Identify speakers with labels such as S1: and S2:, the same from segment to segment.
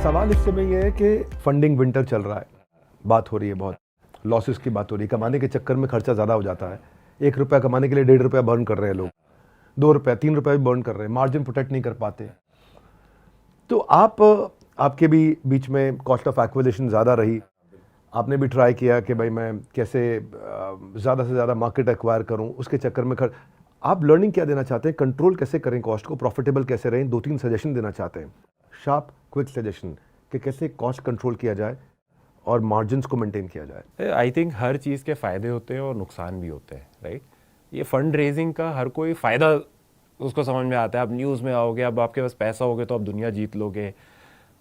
S1: सवाल इस समय ये है कि फंडिंग विंटर चल रहा है, बात हो रही है बहुत, लॉसेस की बात हो रही है, कमाने के चक्कर में खर्चा ज़्यादा हो जाता है। 1 रुपया कमाने के लिए 1.5 रुपया बर्न कर रहे हैं लोग, 2 रुपया 3 रुपया भी बर्न कर रहे हैं, मार्जिन प्रोटेक्ट नहीं कर पाते। तो आपके भी बीच में कॉस्ट ऑफ एक्विजिशन ज़्यादा रही, आपने भी ट्राई किया कि भाई मैं कैसे ज़्यादा से ज़्यादा मार्केट एक्वायर करूं, उसके चक्कर में आप लर्निंग क्या देना चाहते हैं, कंट्रोल कैसे करें कॉस्ट को, प्रॉफिटेबल कैसे रहें, 2-3 सजेशन देना चाहते हैं, शार्प क्विक सजेशन कि कैसे कॉस्ट कंट्रोल किया जाए और मार्जिन्स को मेंटेन किया जाए।
S2: आई थिंक हर चीज़ के फ़ायदे होते हैं और नुकसान भी होते हैं, राइट। ये फंड रेजिंग का हर कोई फ़ायदा उसको समझ में आता है। आप न्यूज़ में आओगे, अब आपके पास पैसा होगे तो आप दुनिया जीत लोगे।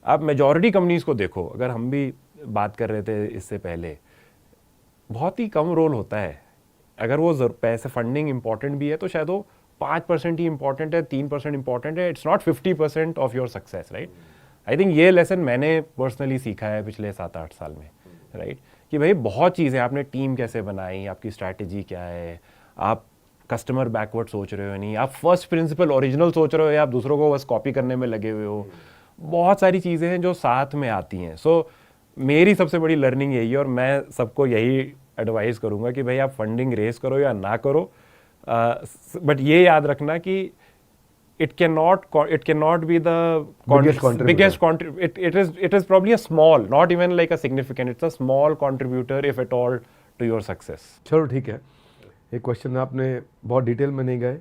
S2: आप मेजॉरिटी कंपनीज़ को देखो, अगर हम भी बात कर रहे थे इससे पहले, बहुत ही कम रोल होता है। अगर वो पैसे फंडिंग इंपॉर्टेंट भी है तो शायद वो 5% ही इंपॉर्टेंट है, 3% इंपॉर्टेंट है। It's not 50% of your success, right. I think ये लेसन मैंने पर्सनली सीखा है पिछले 7-8 साल में, राइट, कि भाई बहुत चीज़ें, आपने टीम कैसे बनाई, आपकी स्ट्रैटेजी क्या है, आप कस्टमर बैकवर्ड सोच रहे हो नहीं, आप फर्स्ट प्रिंसिपल ओरिजिनल सोच रहे हो या आप दूसरों को बस कॉपी करने में लगे हुए हो। बहुत सारी चीज़ें हैं जो साथ में आती हैं। सो मेरी सबसे बड़ी लर्निंग यही है और मैं सबको यही एडवाइस करूँगा कि भाई आप फंडिंग रेस करो या ना करो, बट ये याद रखना कि it cannot be the biggest contributor. It is probably a small, not even like a significant, it's a small contributor if at all to your success.
S1: चलो ठीक है, एक क्वेश्चन में आपने बहुत डिटेल में नहीं गए,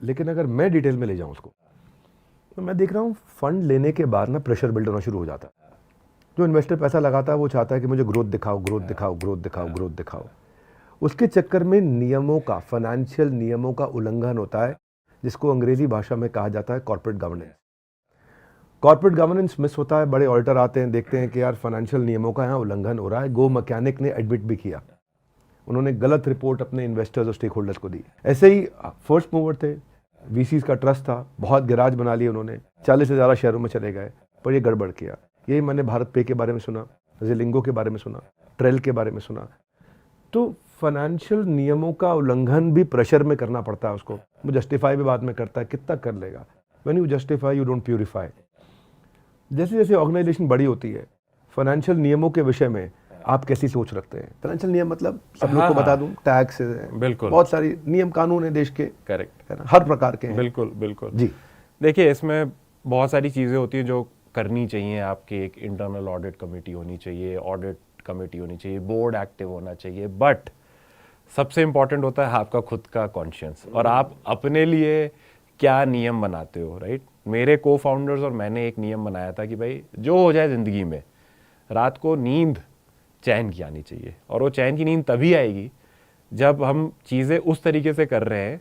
S1: लेकिन अगर मैं डिटेल में ले जाऊं उसको, तो मैं देख रहा हूं फंड लेने के बाद ना प्रेशर बिल्ड होना शुरू हो जाता है। जो इन्वेस्टर पैसा लगाता है वो चाहता है कि मुझे ग्रोथ दिखाओ, ग्रोथ दिखाओ, ग्रोथ दिखाओ, ग्रोथ दिखाओ। उसके चक्कर में नियमों का, फाइनेंशियल नियमों का उल्लंघन होता है, जिसको अंग्रेजी भाषा में कहा जाता है corporate governance. Corporate governance miss होता है, बड़े ऑडिटर आते हैं, देखते हैं कि यार फाइनेंशियल नियमों का यहाँ उल्लंघन हो रहा है। गो मैकेनिक ने एडमिट भी किया, उन्होंने गलत रिपोर्ट अपने इन्वेस्टर्स और स्टेक होल्डर्स को दी। ऐसे ही फर्स्ट मूवर थे, वीसीज का ट्रस्ट था, बहुत गैराज बना लिए उन्होंने, 40 से ज़्यादा शहरों में चले गए, पर ये गड़बड़ किया। यही मैंने भारत पे के बारे में सुना, जिलिंगो के बारे में सुना, ट्रेल के बारे में सुना। तो फाइनेंशियल नियमों का उल्लंघन भी प्रेशर में करना पड़ता है उसको। वो जस्टिफाई भी बाद में करता है, कितना कर लेगा। When you justify you don't purify. जैसे जैसे ऑर्गेनाइजेशन बड़ी होती है, फाइनेंशियल नियमों के विषय में आप कैसी सोच रखते हैं? फाइनेंशियल नियम मतलब सब लोग को बता दूं, टैक्स है,
S2: बिल्कुल,
S1: बहुत सारी नियम कानून है देश के,
S2: करेक्ट
S1: है ना, हर प्रकार के हैं।
S2: बिल्कुल बिल्कुल
S1: जी।
S2: देखिए, इसमें बहुत सारी चीज़ें होती हैं जो करनी चाहिए। आपकी एक इंटरनल ऑडिट कमेटी होनी चाहिए, ऑडिट कमेटी होनी चाहिए, बोर्ड एक्टिव होना चाहिए, बट सबसे इंपॉर्टेंट होता है आपका खुद का कॉन्शियंस और आप अपने लिए क्या नियम बनाते हो, राइट। मेरे को फाउंडर्स और मैंने एक नियम बनाया था कि भाई जो हो जाए ज़िंदगी में, रात को नींद चैन की आनी चाहिए। और वो चैन की नींद तभी आएगी जब हम चीज़ें उस तरीके से कर रहे हैं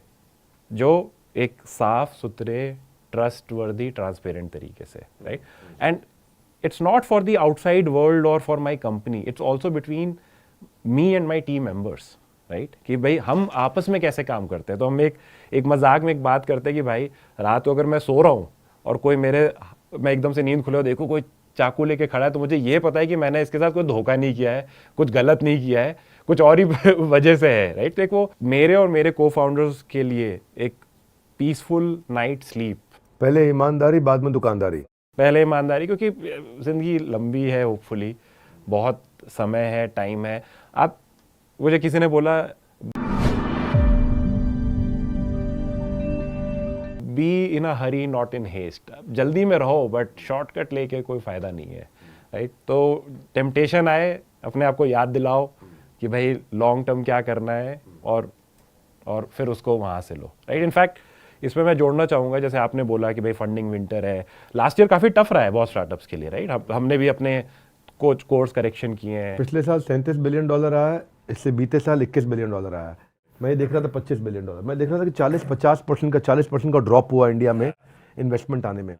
S2: जो एक साफ सुथरे, ट्रस्टवर्दी, ट्रांसपेरेंट तरीके से, right. And it's not for the outside world और for my company, it's also between me and my team members, right, कि भाई हम आपस में कैसे काम करते हैं। तो हम एक मजाक में एक बात करते हैं कि भाई रात को अगर मैं सो रहा हूँ और मैं एकदम से नींद खुले और देखूँ कोई चाकू लेके खड़ा है, तो मुझे ये पता है कि मैंने इसके साथ कोई धोखा नहीं किया है, कुछ गलत नहीं किया है, कुछ और ही वजह से है, राइट। तो एक वो मेरे और मेरे को फाउंडर्स के लिए एक पीसफुल नाइट स्लीप।
S1: पहले ईमानदारी, बाद में दुकानदारी।
S2: पहले ईमानदारी, क्योंकि जिंदगी लंबी है, होपफुली बहुत समय है, टाइम है। आप, मुझे किसी ने बोला be in a hurry not in haste, जल्दी में रहो बट शॉर्टकट लेके कोई फायदा नहीं है, राइट। तो टेम्पटेशन आए, अपने आप को याद दिलाओ कि भाई लॉन्ग टर्म क्या करना है और फिर उसको वहाँ से लो, राइट। इनफैक्ट इसमें मैं जोड़ना चाहूँगा, जैसे आपने बोला कि भाई फंडिंग विंटर है, लास्ट ईयर काफ़ी टफ रहा है बहुत स्टार्टअप्स के लिए, राइट। हमने भी अपने कोर्स करेक्शन किए हैं।
S1: पिछले साल $37 बिलियन आया है, इससे बीते साल $21 बिलियन आया है। मैं ये देख रहा था $25 बिलियन। मैं देख रहा था कि 40% का ड्रॉप हुआ इंडिया में इन्वेस्टमेंट आने में,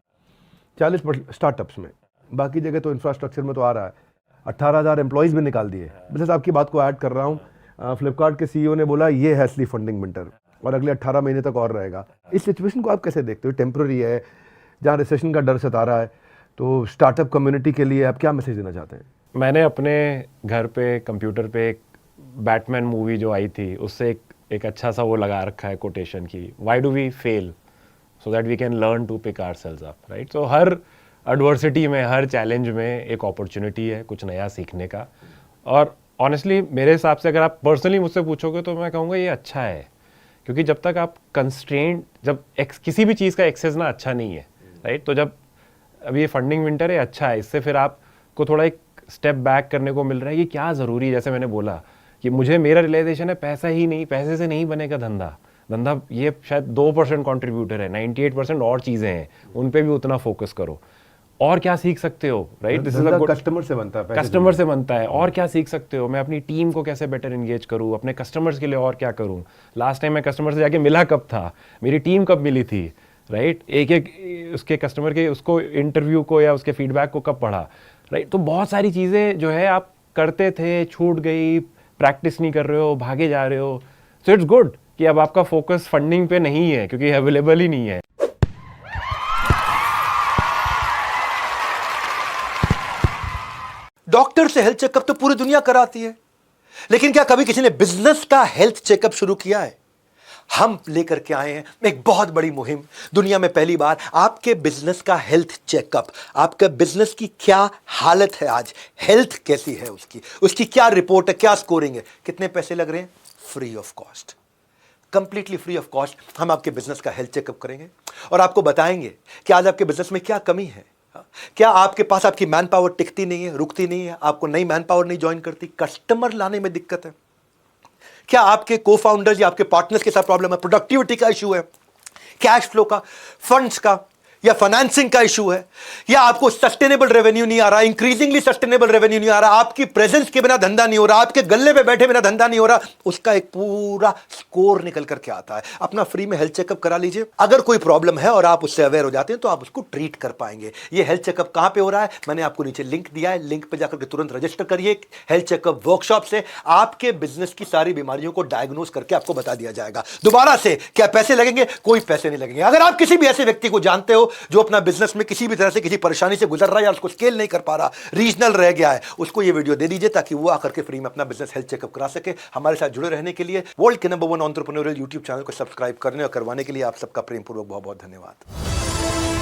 S1: 40% स्टार्टअप्स में। बाकी जगह तो इंफ्रास्ट्रक्चर में तो आ रहा है। 18,000 एम्प्लॉइज़ भी निकाल दिए। बिजनेस आपकी बात को ऐड कर रहा हूँ, फ्लिपकार्ट के सीईओ ने बोला ये है असली फंडिंग विंटर और अगले 18 महीने तक और रहेगा। इस सिचुएशन को आप कैसे देखते हो? टेम्प्रेरी है, जहाँ रिसेशन का डर सता रहा है, तो स्टार्टअप कम्युनिटी के लिए आप क्या मैसेज देना चाहते हैं?
S2: मैंने अपने घर पे कंप्यूटर पे एक बैटमैन मूवी जो आई थी उससे एक अच्छा सा वो लगा रखा है कोटेशन की, why do we fail so that we can learn to pick ourselves up, right. So हर एडवर्सिटी में, हर चैलेंज में एक अपॉर्चुनिटी है कुछ नया सीखने का। और ऑनेस्टली मेरे हिसाब से अगर आप पर्सनली मुझसे पूछोगे तो मैं कहूँगा ये अच्छा है, क्योंकि जब तक आप कंस्ट्रेंट, जब किसी भी चीज़ का एक्सेस ना अच्छा नहीं है, राइट। तो जब अभी ये फंडिंग विंटर है, अच्छा है, इससे फिर आपको थोड़ा एक स्टेप बैक करने को मिल रहा है कि क्या ज़रूरी है। जैसे मैंने बोला कि मुझे, मेरा रियलाइजेशन है पैसा ही नहीं, पैसे से नहीं बनेगा धंधा। धंधा ये शायद 2% कॉन्ट्रीब्यूटर है, 98% और चीज़ें हैं, उन पे भी उतना फोकस करो। और क्या सीख सकते हो, right. This is a good,
S1: customer से बनता है,
S2: कस्टमर से बनता है। और क्या सीख सकते हो, मैं अपनी टीम को कैसे बेटर एंगेज करूँ, अपने कस्टमर्स के लिए और क्या करूँ। लास्ट टाइम मैं कस्टमर से जाके मिला कब था, मेरी टीम कब मिली थी, राइट। एक एक उसके कस्टमर के उसको इंटरव्यू को या उसके फीडबैक को कब पढ़ा, राइट। तो बहुत सारी चीज़ें जो है आप करते थे, छूट गई, प्रैक्टिस नहीं कर रहे हो, भागे जा रहे हो। सो इट्स गुड कि अब आपका फोकस फंडिंग पे नहीं है, क्योंकि अवेलेबल ही नहीं है।
S3: डॉक्टर से हेल्थ चेकअप तो पूरी दुनिया कराती है, लेकिन क्या कभी किसी ने बिजनेस का हेल्थ चेकअप शुरू किया है? हम लेकर के आए हैं एक बहुत बड़ी मुहिम, दुनिया में पहली बार आपके बिजनेस का हेल्थ चेकअप। आपके बिजनेस की क्या हालत है आज, हेल्थ कैसी है उसकी क्या रिपोर्ट है, क्या स्कोरिंग है, कितने पैसे लग रहे हैं? Free of cost, completely free of cost हम आपके बिजनेस का हेल्थ चेकअप करेंगे और आपको बताएंगे कि आज आपके बिजनेस में क्या कमी है। क्या आपके पास आपकी मैन पावर टिकती नहीं है, रुकती नहीं है, आपको नई मैन पावर नहीं ज्वाइन करती, कस्टमर लाने में दिक्कत है? क्या आपके को फाउंडर्स या आपके पार्टनर्स के साथ प्रॉब्लम है, प्रोडक्टिविटी का इशू है, कैश फ्लो का, फंड्स का या फाइनेंसिंग का इशू है, या आपको सस्टेनेबल रेवेन्यू नहीं आ रहा, इंक्रीजिंगली सस्टेनेबल रेवेन्यू नहीं आ रहा, आपकी प्रेजेंस के बिना धंधा नहीं हो रहा, आपके गल्ले पे बैठे बिना धंधा नहीं हो रहा, उसका एक पूरा स्कोर निकल करके आता है। अपना फ्री में हेल्थ चेकअप करा लीजिए। अगर कोई प्रॉब्लम है और आप उससे अवेयर हो जाते हैं तो आप उसको ट्रीट कर पाएंगे। ये हेल्थ चेकअप कहां पे हो रहा है, मैंने आपको नीचे लिंक दिया है, लिंक पे जाकर के तुरंत रजिस्टर करिए। हेल्थ चेकअप वर्कशॉप से आपके बिजनेस की सारी बीमारियों को डायग्नोज करके आपको बता दिया जाएगा। दोबारा से क्या पैसे लगेंगे? कोई पैसे नहीं लगेंगे। अगर आप किसी भी ऐसे व्यक्ति को जानते हो जो अपना बिजनेस में किसी भी तरह से किसी परेशानी से गुजर रहा है या उसको स्केल नहीं कर पा रहा, रीजनल रह गया है, उसको ये वीडियो दे दीजिए ताकि वो आकर के फ्री में अपना बिजनेस हेल्थ चेकअप करा सके। हमारे साथ जुड़े रहने के लिए, वर्ल्ड के नंबर 1 एंटरप्रेन्योरियल यूट्यूब चैनल को सब्सक्राइब करने और करवाने के लिए आप सबका प्रेम पूर्वक बहुत बहुत धन्यवाद।